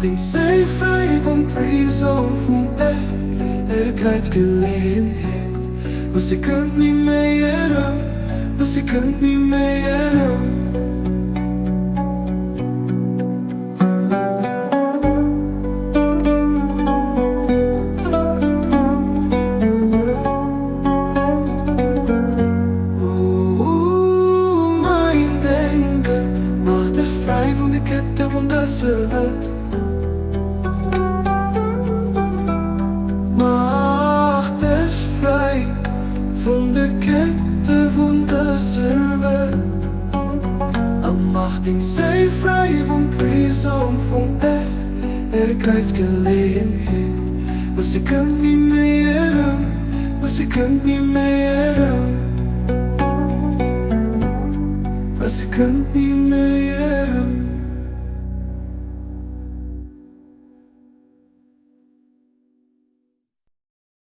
macht zij vrij van prison van krijgt gelegenheid. Maar ze kunt niet meer, maar ze kunt niet meer. Mijn denken macht vrij van de ketten van deze wet. Macht vrij van de ketten van deze wet. Al macht zij vrij van prison van krijgt gelegenheid. Maar ze kunt niet meer, maar ze kunt niet meer.